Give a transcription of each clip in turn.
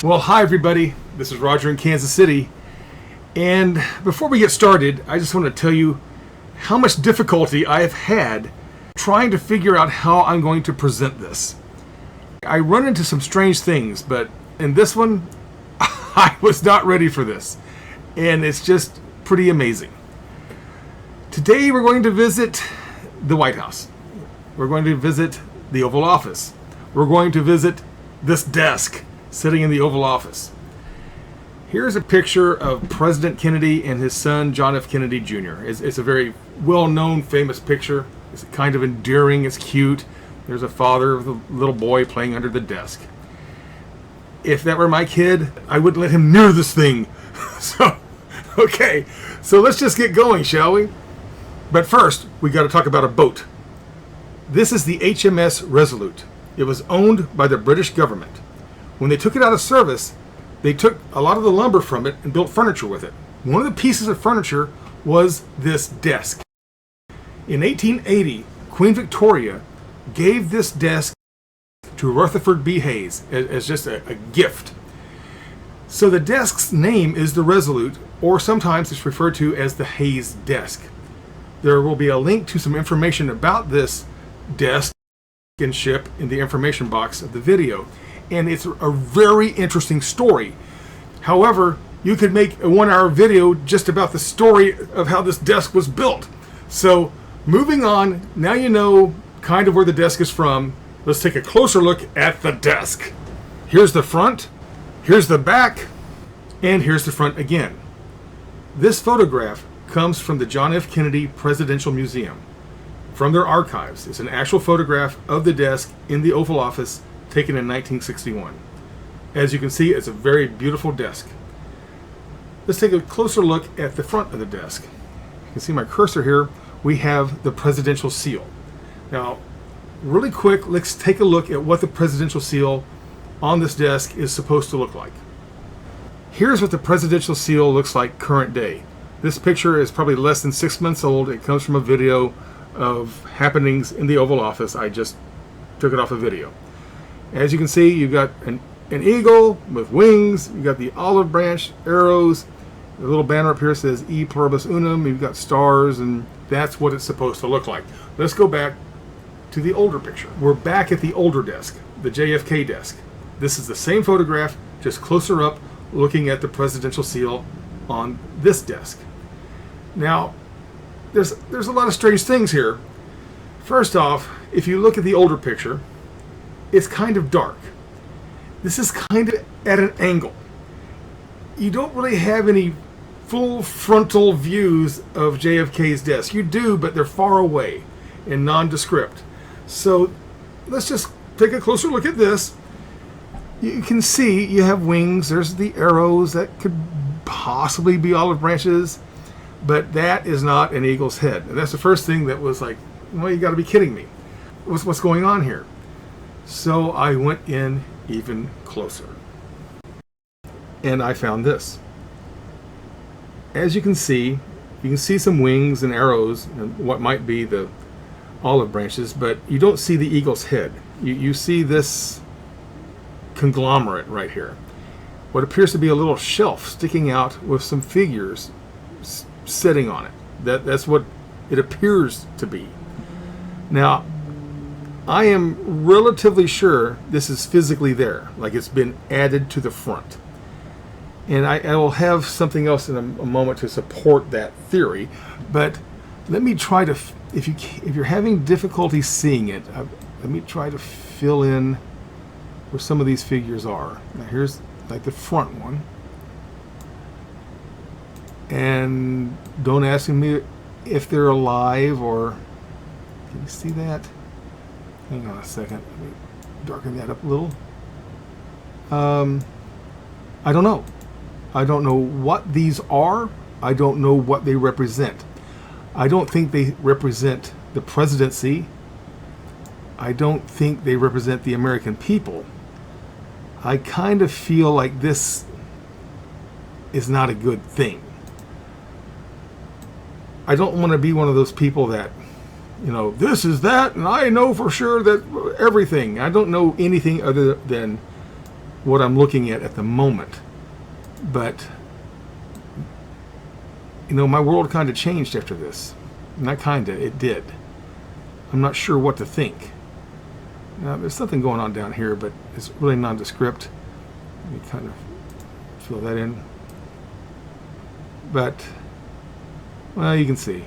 Well, hi everybody. This is Roger in Kansas City. And before we get started, I just want to tell you how much difficulty I have had trying to figure out how I'm going to present this. I run into some strange things, but in this one, I was not ready for this. And it's just pretty amazing. Today we're going to visit the White House. We're going to visit the Oval Office. We're going to visit this desk sitting in the Oval Office. Here's a picture of President Kennedy and his son, John F. Kennedy Jr. It's a very well-known, famous picture. It's kind of endearing. It's cute. There's a father with a little boy playing under the desk. If that were my kid, I wouldn't let him near this thing. Okay, so let's just get going, shall we? But first, we got to talk about a boat. This is the HMS Resolute. It was owned by the British government. When they took it out of service, they took a lot of the lumber from it and built furniture with it. One of the pieces of furniture was this desk. In 1880, Queen Victoria gave this desk to Rutherford B. Hayes as just a gift. So the desk's name is the Resolute, or sometimes it's referred to as the Hayes desk. There will be a link to some information about this desk and ship in the information box of the video. And it's a very interesting story. However, you could make a 1-hour video just about the story of how this desk was built. So, moving on, now you know kind of where the desk is from. Let's take a closer look at the desk. Here's the front, here's the back, and here's the front again. This photograph comes from the John F. Kennedy Presidential Museum. From their archives, it's an actual photograph of the desk in the Oval Office taken in 1961. As you can see, it's a very beautiful desk. Let's take a closer look at the front of the desk. You can see my cursor here. We have the presidential seal. Now, really quick, let's take a look at what the presidential seal on this desk is supposed to look like. Here's what the presidential seal looks like current day. This picture is probably less than 6 months old. It comes from a video of happenings in the Oval Office. I just took it off a video. As you can see, you've got an eagle with wings. You've got the olive branch, arrows. The little banner up here says E Pluribus Unum. You've got stars, and that's what it's supposed to look like. Let's go back to the older picture. We're back at the older desk, the JFK desk. This is the same photograph, just closer up, looking at the presidential seal on this desk. Now, there's a lot of strange things here. First off, if you look at the older picture, it's kind of dark. This is kind of at an angle. You don't really have any full frontal views of JFK's desk. You do, but they're far away and nondescript. So let's just take a closer look at this. You can see you have wings. There's the arrows. That could possibly be olive branches, but that is not an eagle's head. And that's the first thing that was like, well, you got to be kidding me. What's going on here? So I went in even closer. And I found this. As you can see some wings and arrows and what might be the olive branches, but you don't see the eagle's head. You see this conglomerate right here. What appears to be a little shelf sticking out with some figures sitting on it. That's what it appears to be. Now, I am relatively sure this is physically there, like it's been added to the front. And I will have something else in a moment to support that theory, but let me try to, if you're having difficulty seeing it, let me try to fill in where some of these figures are. Now here's like the front one. And don't ask me if they're alive or, can you see that? Hang on a second. Let me darken that up a little. I don't know. I don't know what these are. I don't know what they represent. I don't think they represent the presidency. I don't think they represent the American people. I kind of feel like this is not a good thing. I don't want to be one of those people that you know, this is that, and I know for sure that everything. I don't know anything other than what I'm looking at the moment. But, you know, my world kind of changed after this. Not kind of, it did. I'm not sure what to think. Now, there's something going on down here, but it's really nondescript. Let me kind of fill that in. But, well, you can see.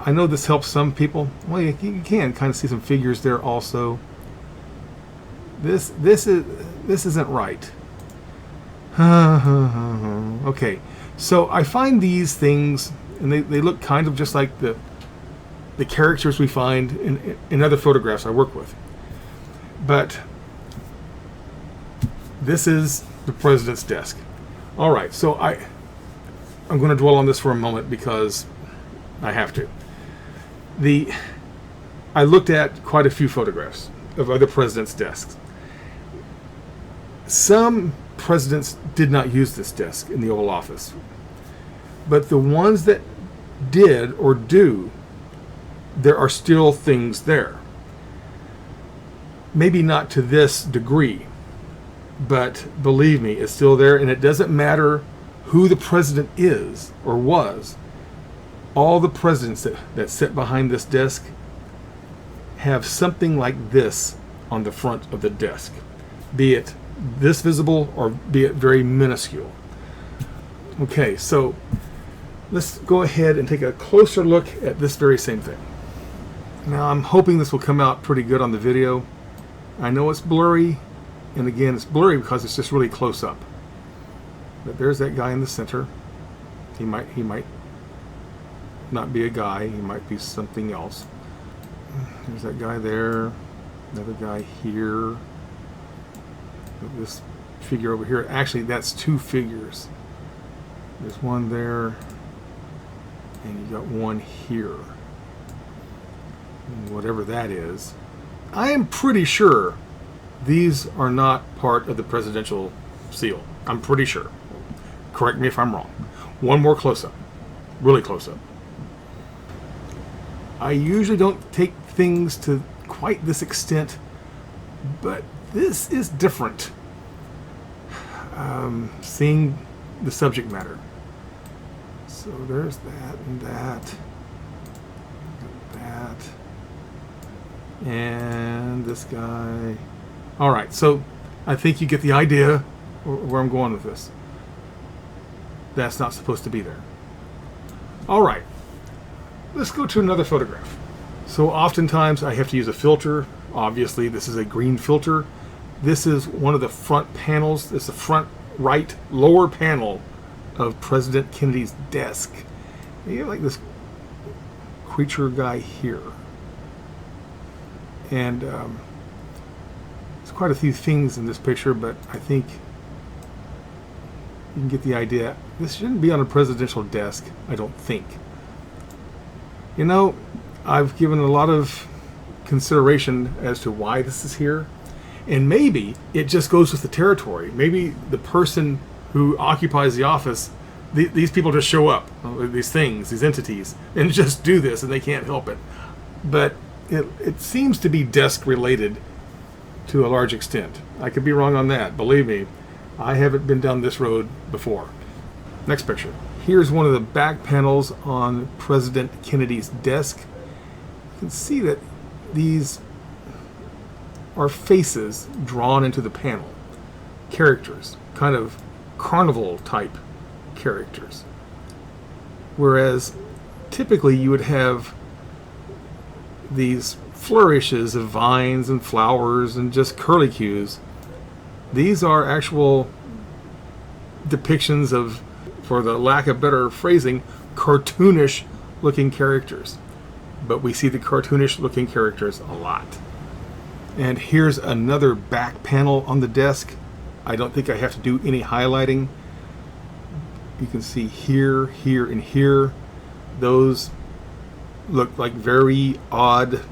I know this helps some people. Well, you can kind of see some figures there also. This isn't right. Okay, so I find these things, and they look kind of just like the characters we find in other photographs I work with. But this is the president's desk. All right, so I'm going to dwell on this for a moment because I have to. I looked at quite a few photographs of other presidents' desks. Some presidents did not use this desk in the Oval Office, but the ones that did or do, there are still things there. Maybe not to this degree, but believe me, it's still there, and it doesn't matter who the president is or was. All the presidents that sit behind this desk have something like this on the front of the desk, be it this visible or be it very minuscule. Okay, so let's go ahead and take a closer look at this very same thing. Now, I'm hoping this will come out pretty good on the video. I know it's blurry, and again, it's blurry because it's just really close up. But there's that guy in the center. He might not be a guy. He might be something else. There's that guy there. Another guy here. This figure over here. Actually, that's two figures. There's one there, and you got one here. And whatever that is. I am pretty sure these are not part of the presidential seal. I'm pretty sure. Correct me if I'm wrong. One more close-up. Really close-up. I usually don't take things to quite this extent, but this is different. Seeing the subject matter. So there's that and that. That. And this guy. Alright, so I think you get the idea where I'm going with this. That's not supposed to be there. Alright. Let's go to another photograph. So oftentimes I have to use a filter. Obviously this is a green filter. This is one of the front panels. It's the front right lower panel of President Kennedy's desk. You have like this creature guy here. And there's quite a few things in this picture, but I think you can get the idea. This shouldn't be on a presidential desk, I don't think. You know, I've given a lot of consideration as to why this is here, and maybe it just goes with the territory. Maybe the person who occupies the office, these people just show up, these things, these entities, and just do this, and they can't help it. But it seems to be desk related to a large extent. I could be wrong on that. Believe me, I haven't been down this road before. Next picture. Here's one of the back panels on President Kennedy's desk. You can see that these are faces drawn into the panel. Characters, kind of carnival type characters. Whereas typically you would have these flourishes of vines and flowers and just curlicues. These are actual depictions of, for the lack of better phrasing, cartoonish looking characters. But we see the cartoonish looking characters a lot. And here's another back panel on the desk. I don't think I have to do any highlighting. You can see here, here, and here. Those look like very odd,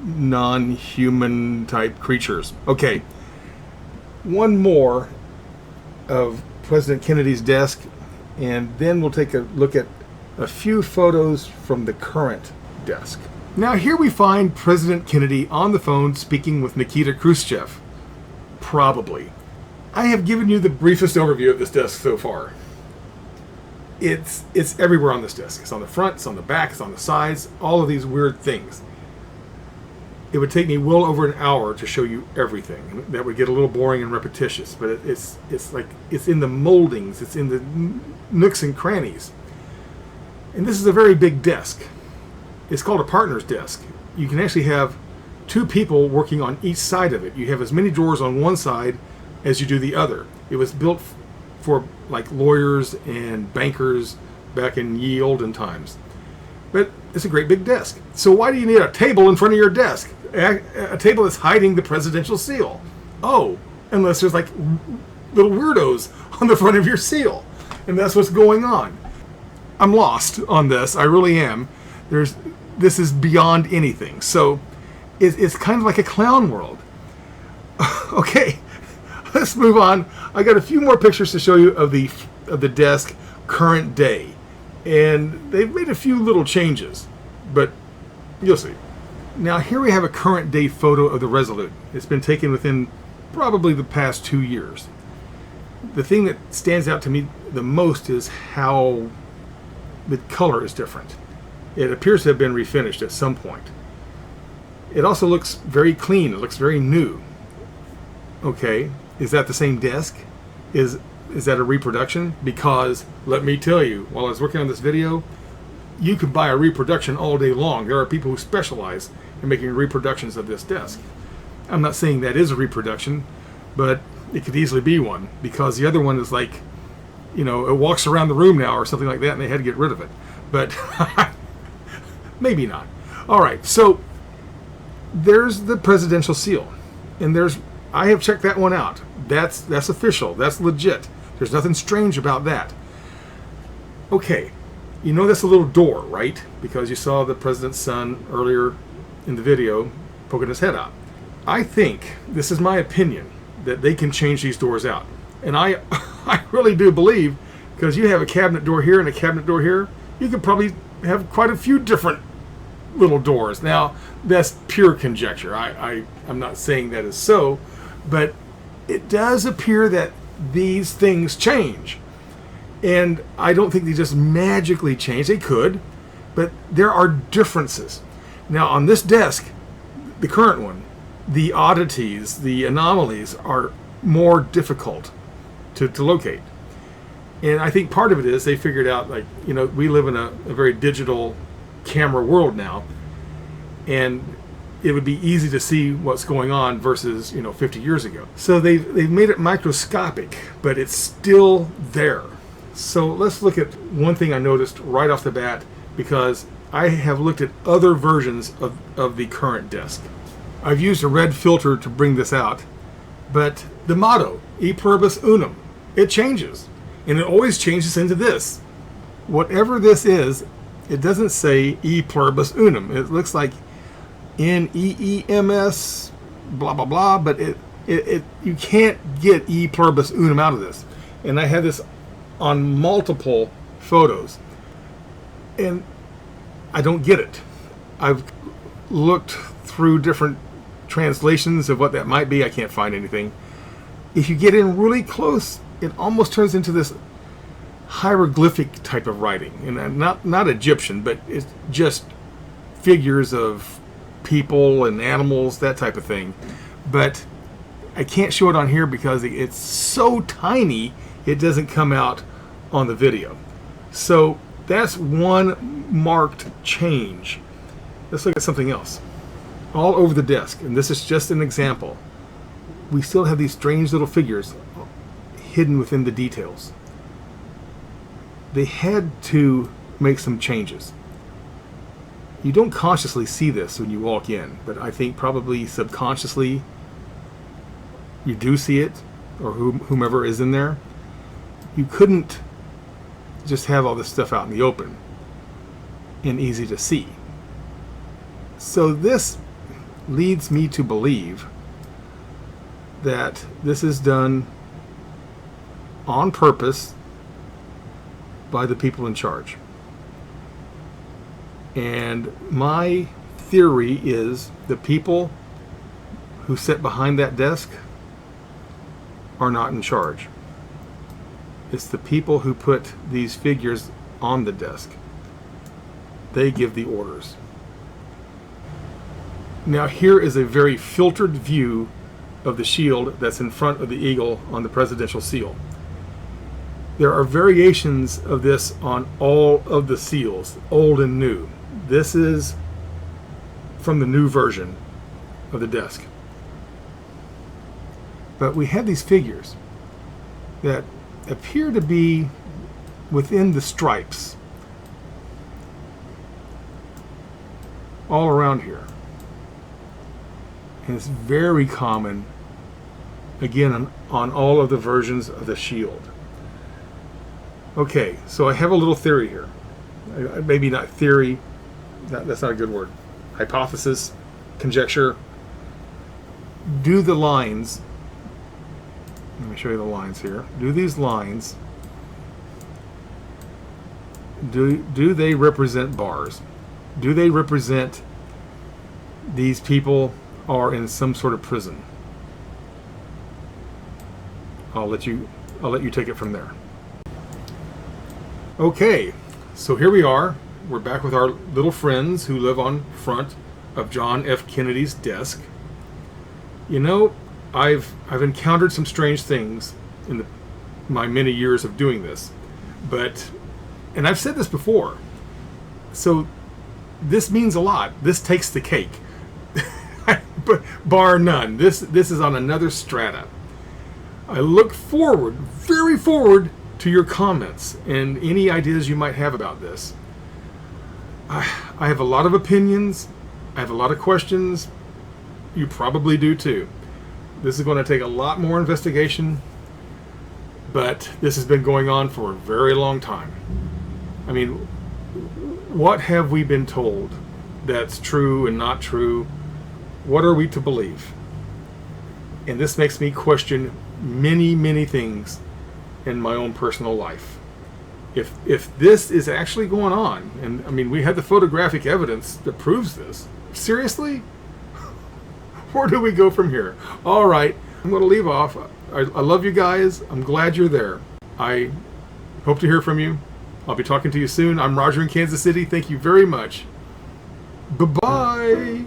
non-human type creatures. Okay, one more of President Kennedy's desk, and then we'll take a look at a few photos from the current desk. Now here we find President Kennedy on the phone speaking with Nikita Khrushchev. Probably. I have given you the briefest overview of this desk so far. It's everywhere on this desk. It's on the front, it's on the back, it's on the sides, all of these weird things. It would take me well over an hour to show you everything. That would get a little boring and repetitious, but it's like it's in the moldings, it's in the nooks and crannies. And this is a very big desk. It's called a partner's desk. You can actually have two people working on each side of it. You have as many drawers on one side as you do the other. It was built for like lawyers and bankers back in ye olden times. But it's a great big desk. So why do you need a table in front of your desk? A table that's hiding the presidential seal. Oh, unless there's like little weirdos on the front of your seal. And that's what's going on. I'm lost on this. I really am. This is beyond anything. So it's kind of like a clown world. Okay, let's move on. I got a few more pictures to show you of the desk current day. And they've made a few little changes, but you'll see. Now here we have a current day photo of the Resolute. It's been taken within probably the past 2 years. The thing that stands out to me the most is how the color is different. It appears to have been refinished at some point. It also looks very clean. It looks very new. Okay, is that the same desk? Is that a reproduction? Because let me tell you, while I was working on this video, you could buy a reproduction all day long. There are people who specialize in making reproductions of this desk. I'm not saying that is a reproduction, but it could easily be one, because the other one is like, you know, it walks around the room now or something like that, and they had to get rid of it. But maybe not. All right, so there's the presidential seal, and I have checked that one out. That's official. That's legit. There's nothing strange about that. Okay, you know that's a little door, right? Because you saw the president's son earlier in the video poking his head out. I think, this is my opinion, that they can change these doors out. And I really do believe, because you have a cabinet door here and a cabinet door here, you could probably have quite a few different little doors. Now, that's pure conjecture. I'm not saying that is so, but it does appear that these things change. And I don't think they just magically change. They could, but there are differences. Now, on this desk, the current one, the oddities, the anomalies are more difficult to locate. And I think part of it is they figured out, like, you know, we live in a very digital camera world now, and it would be easy to see what's going on versus, 50 years ago. So they've made it microscopic, but it's still there. So let's look at one thing I noticed right off the bat, because I have looked at other versions of the current desk. I've used a red filter to bring this out, but the motto, E pluribus unum, it changes. And it always changes into this. Whatever this is, it doesn't say E pluribus unum. It looks like NEEMS, blah, blah, blah, but you can't get E pluribus unum out of this. And I had this on multiple photos, and I don't get it. I've looked through different translations of what that might be. I can't find anything. If you get in really close, it almost turns into this hieroglyphic type of writing, and not Egyptian, but it's just figures of people and animals, that type of thing. But I can't show it on here because it's so tiny it doesn't come out on the video. So that's one marked change. Let's look at something else. All over the desk, and this is just an example, we still have these strange little figures hidden within the details. They had to make some changes. You don't consciously see this when you walk in, but I think probably subconsciously you do see it, or whomever is in there. You couldn't just have all this stuff out in the open and easy to see. So this leads me to believe that this is done on purpose by the people in charge. And my theory is the people who sit behind that desk are not in charge. It's the people who put these figures on the desk. They give the orders. Now here is a very filtered view of the shield that's in front of the eagle on the presidential seal. There are variations of this on all of the seals, old and new. This is from the new version of the desk. But we have these figures that appear to be within the stripes all around here. And it's very common, again, on all of the versions of the shield. Okay, so I have a little theory here. Maybe not theory, that's not a good word. Hypothesis, conjecture. Do the lines, let me show you the lines here. Do these lines, do they represent bars? Do they represent these people are in some sort of prison? I'll let you take it from there. Okay, so here we are. We're back with our little friends who live on front of John F. Kennedy's desk. You know, I've encountered some strange things in my many years of doing this, and I've said this before, so this means a lot. This takes the cake, but bar none. This is on another strata. I look forward, very forward, to your comments and any ideas you might have about this. I have a lot of opinions. I have a lot of questions. You probably do too. This is going to take a lot more investigation, but this has been going on for a very long time. I mean, what have we been told that's true and not true? What are we to believe? And this makes me question many, many things in my own personal life. If this is actually going on, and I mean, we had the photographic evidence that proves this. Seriously? Where do we go from here? All right, I'm going to leave off. I love you guys. I'm glad you're there. I hope to hear from you. I'll be talking to you soon. I'm Roger in Kansas City. Thank you very much. Bye-bye.